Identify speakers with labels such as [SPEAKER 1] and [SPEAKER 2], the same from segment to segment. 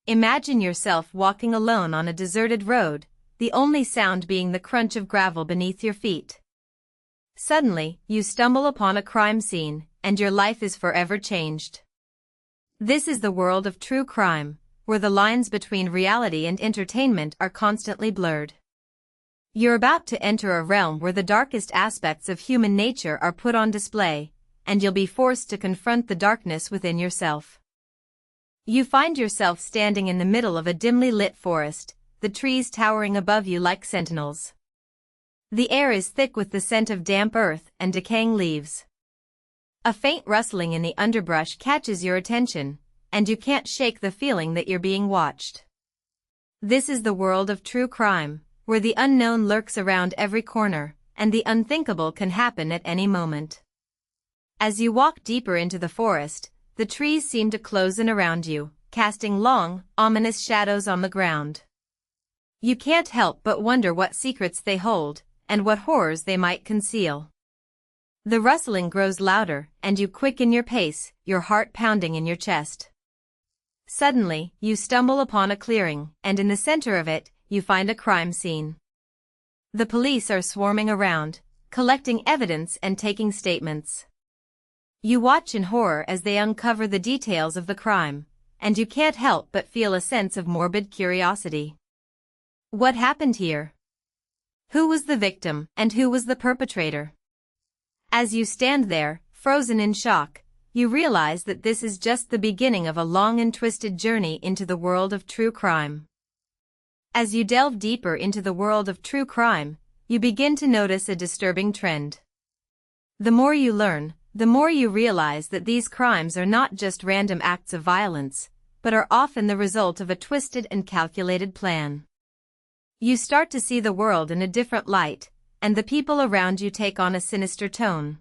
[SPEAKER 1] Imagine yourself walking alone on a deserted road, the only sound being the crunch of gravel beneath your feet. Suddenly, you stumble upon a crime scene, and your life is forever changed. This is the world of true crime, where the lines between reality and entertainment are constantly blurred. You're about to enter a realm where the darkest aspects of human nature are put on display, and you'll be forced to confront the darkness within yourself. You find yourself standing in the middle of a dimly lit forest, the trees towering above you like sentinels. The air is thick with the scent of damp earth and decaying leaves. A faint rustling in the underbrush catches your attention, and you can't shake the feeling that you're being watched. This is the world of true crime, where the unknown lurks around every corner, and the unthinkable can happen at any moment. As you walk deeper into the forest, the trees seem to close in around you, casting long, ominous shadows on the ground. You can't help but wonder what secrets they hold, and what horrors they might conceal. The rustling grows louder, and you quicken your pace, your heart pounding in your chest. Suddenly, you stumble upon a clearing, and in the center of it, you find a crime scene. The police are swarming around, collecting evidence and taking statements. You watch in horror as they uncover the details of the crime, and you can't help but feel a sense of morbid curiosity. What happened here? Who was the victim, and who was the perpetrator? As you stand there, frozen in shock, you realize that this is just the beginning of a long and twisted journey into the world of true crime. As you delve deeper into the world of true crime, you begin to notice a disturbing trend. The more you learn, the more you realize that these crimes are not just random acts of violence, but are often the result of a twisted and calculated plan. You start to see the world in a different light, and the people around you take on a sinister tone.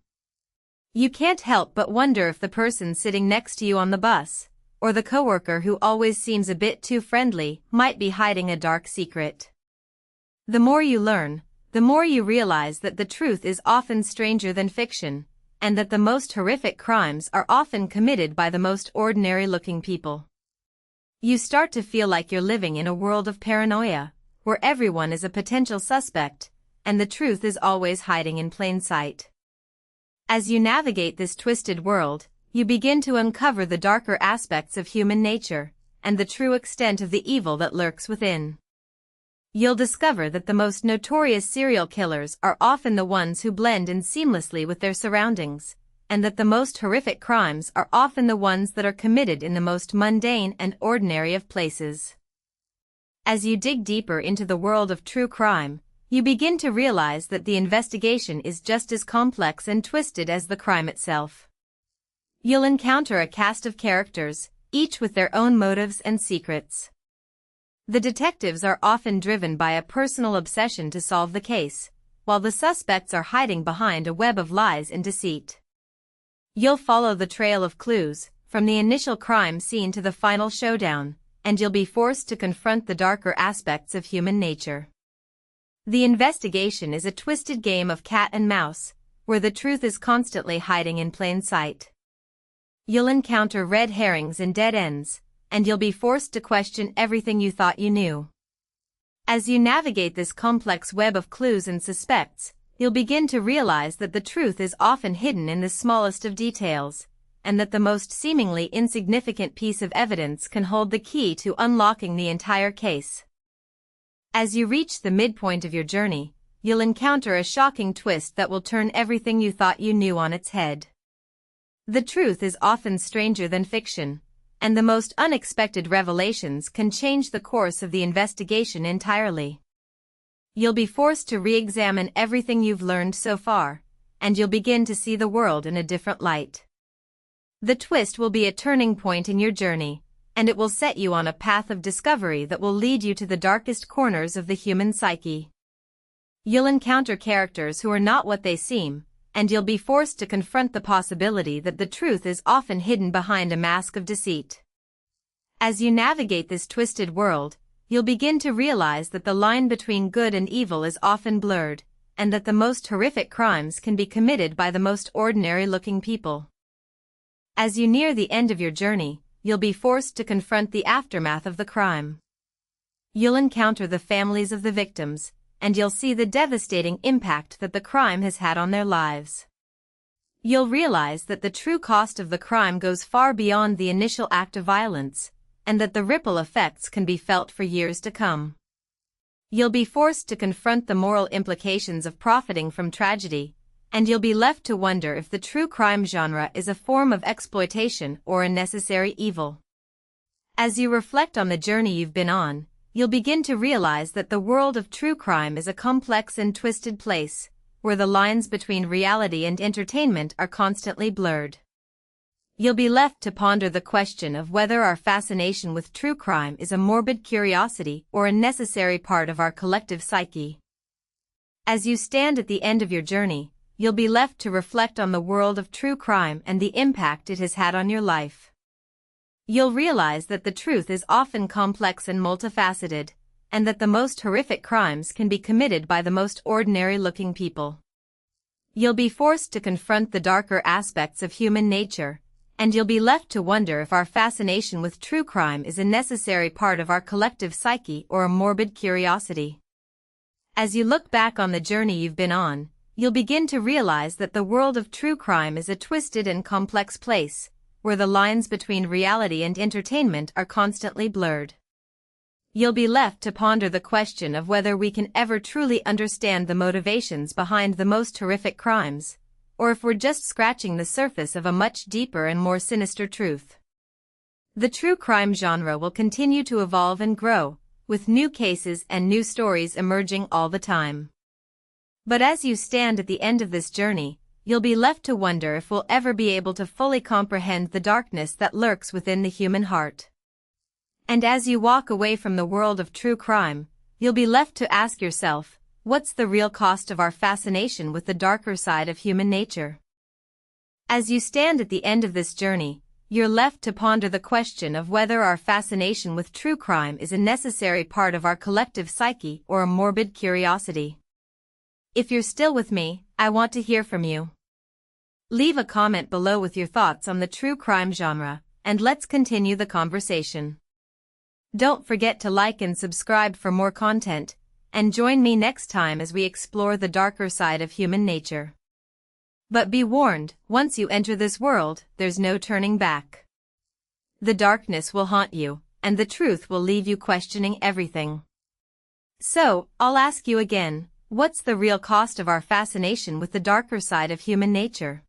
[SPEAKER 1] You can't help but wonder if the person sitting next to you on the bus, or the coworker who always seems a bit too friendly, might be hiding a dark secret. The more you learn, the more you realize that the truth is often stranger than fiction, and that the most horrific crimes are often committed by the most ordinary-looking people. You start to feel like you're living in a world of paranoia, where everyone is a potential suspect, and the truth is always hiding in plain sight. As you navigate this twisted world, you begin to uncover the darker aspects of human nature, and the true extent of the evil that lurks within. You'll discover that the most notorious serial killers are often the ones who blend in seamlessly with their surroundings, and that the most horrific crimes are often the ones that are committed in the most mundane and ordinary of places. As you dig deeper into the world of true crime, you begin to realize that the investigation is just as complex and twisted as the crime itself. You'll encounter a cast of characters, each with their own motives and secrets. The detectives are often driven by a personal obsession to solve the case, while the suspects are hiding behind a web of lies and deceit. You'll follow the trail of clues, from the initial crime scene to the final showdown, and you'll be forced to confront the darker aspects of human nature. The investigation is a twisted game of cat and mouse, where the truth is constantly hiding in plain sight. You'll encounter red herrings and dead ends, and you'll be forced to question everything you thought you knew. As you navigate this complex web of clues and suspects, you'll begin to realize that the truth is often hidden in the smallest of details, and that the most seemingly insignificant piece of evidence can hold the key to unlocking the entire case. As you reach the midpoint of your journey, you'll encounter a shocking twist that will turn everything you thought you knew on its head. The truth is often stranger than fiction, and the most unexpected revelations can change the course of the investigation entirely. You'll be forced to re-examine everything you've learned so far, and you'll begin to see the world in a different light. The twist will be a turning point in your journey, and it will set you on a path of discovery that will lead you to the darkest corners of the human psyche. You'll encounter characters who are not what they seem, and you'll be forced to confront the possibility that the truth is often hidden behind a mask of deceit. As you navigate this twisted world, you'll begin to realize that the line between good and evil is often blurred, and that the most horrific crimes can be committed by the most ordinary-looking people. As you near the end of your journey, you'll be forced to confront the aftermath of the crime. You'll encounter the families of the victims, and you'll see the devastating impact that the crime has had on their lives. You'll realize that the true cost of the crime goes far beyond the initial act of violence, and that the ripple effects can be felt for years to come. You'll be forced to confront the moral implications of profiting from tragedy, and you'll be left to wonder if the true crime genre is a form of exploitation or a necessary evil. As you reflect on the journey you've been on, you'll begin to realize that the world of true crime is a complex and twisted place, where the lines between reality and entertainment are constantly blurred. You'll be left to ponder the question of whether our fascination with true crime is a morbid curiosity or a necessary part of our collective psyche. As you stand at the end of your journey, you'll be left to reflect on the world of true crime and the impact it has had on your life. You'll realize that the truth is often complex and multifaceted, and that the most horrific crimes can be committed by the most ordinary-looking people. You'll be forced to confront the darker aspects of human nature, and you'll be left to wonder if our fascination with true crime is a necessary part of our collective psyche or a morbid curiosity. As you look back on the journey you've been on, you'll begin to realize that the world of true crime is a twisted and complex place, where the lines between reality and entertainment are constantly blurred. You'll be left to ponder the question of whether we can ever truly understand the motivations behind the most horrific crimes, or if we're just scratching the surface of a much deeper and more sinister truth. The true crime genre will continue to evolve and grow, with new cases and new stories emerging all the time. But as you stand at the end of this journey, you'll be left to wonder if we'll ever be able to fully comprehend the darkness that lurks within the human heart. And as you walk away from the world of true crime, you'll be left to ask yourself, what's the real cost of our fascination with the darker side of human nature? As you stand at the end of this journey, you're left to ponder the question of whether our fascination with true crime is a necessary part of our collective psyche or a morbid curiosity. If you're still with me, I want to hear from you. Leave a comment below with your thoughts on the true crime genre, and let's continue the conversation. Don't forget to like and subscribe for more content, and join me next time as we explore the darker side of human nature. But be warned, once you enter this world, there's no turning back. The darkness will haunt you, and the truth will leave you questioning everything. So, I'll ask you again, what's the real cost of our fascination with the darker side of human nature?